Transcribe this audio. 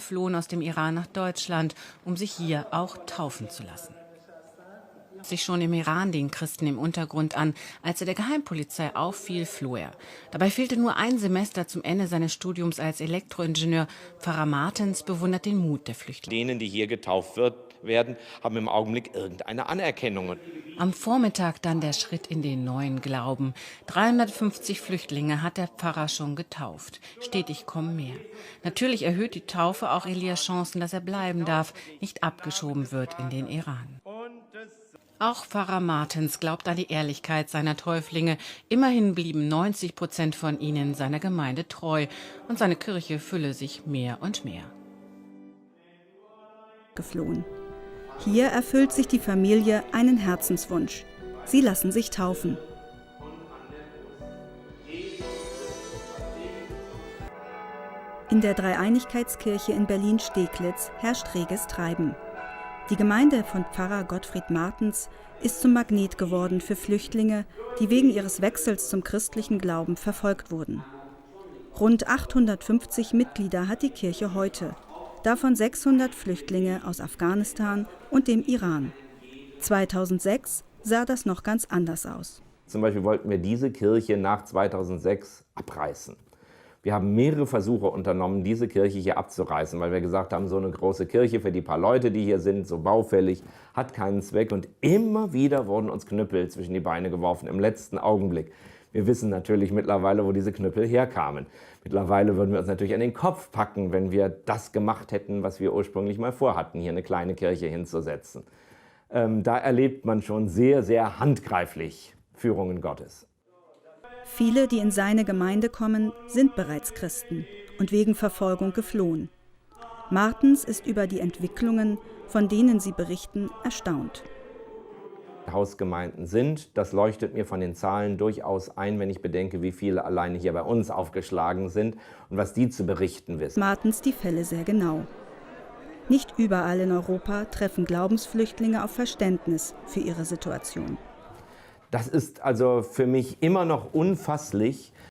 Flohen aus dem Iran nach Deutschland, um sich hier auch taufen zu lassen. Sich schon im Iran den Christen im Untergrund an. Als er der Geheimpolizei auffiel, floh er. Dabei fehlte nur ein Semester zum Ende seines Studiums als Elektroingenieur. Pfarrer Martens bewundert den Mut der Flüchtlinge. Denen, die hier getauft werden, haben im Augenblick irgendeine Anerkennung. Am Vormittag dann der Schritt in den neuen Glauben. 350 Flüchtlinge hat der Pfarrer schon getauft. Stetig kommen mehr. Natürlich erhöht die Taufe auch Elias Chancen, dass er bleiben darf, nicht abgeschoben wird in den Iran. Auch Pfarrer Martens glaubt an die Ehrlichkeit seiner Täuflinge. Immerhin blieben 90% von ihnen seiner Gemeinde treu. Und seine Kirche fülle sich mehr und mehr. Geflohen. Hier erfüllt sich die Familie einen Herzenswunsch. Sie lassen sich taufen. In der Dreieinigkeitskirche in Berlin-Steglitz herrscht reges Treiben. Die Gemeinde von Pfarrer Gottfried Martens ist zum Magnet geworden für Flüchtlinge, die wegen ihres Wechsels zum christlichen Glauben verfolgt wurden. Rund 850 Mitglieder hat die Kirche heute, davon 600 Flüchtlinge aus Afghanistan und dem Iran. 2006 sah das noch ganz anders aus. Zum Beispiel wollten wir diese Kirche nach 2006 abreißen. Wir haben mehrere Versuche unternommen, diese Kirche hier abzureißen, weil wir gesagt haben, so eine große Kirche für die paar Leute, die hier sind, so baufällig, hat keinen Zweck. Und immer wieder wurden uns Knüppel zwischen die Beine geworfen, im letzten Augenblick. Wir wissen natürlich mittlerweile, wo diese Knüppel herkamen. Mittlerweile würden wir uns natürlich an den Kopf packen, wenn wir das gemacht hätten, was wir ursprünglich mal vorhatten, hier eine kleine Kirche hinzusetzen. Da erlebt man schon sehr, sehr handgreiflich Führungen Gottes. Viele, die in seine Gemeinde kommen, sind bereits Christen und wegen Verfolgung geflohen. Martens ist über die Entwicklungen, von denen sie berichten, erstaunt. Hausgemeinden sind, das leuchtet mir von den Zahlen durchaus ein, wenn ich bedenke, wie viele alleine hier bei uns aufgeschlagen sind und was die zu berichten wissen. Martens die Fälle sehr genau. Nicht überall in Europa treffen Glaubensflüchtlinge auf Verständnis für ihre Situation. Das ist also für mich immer noch unfasslich,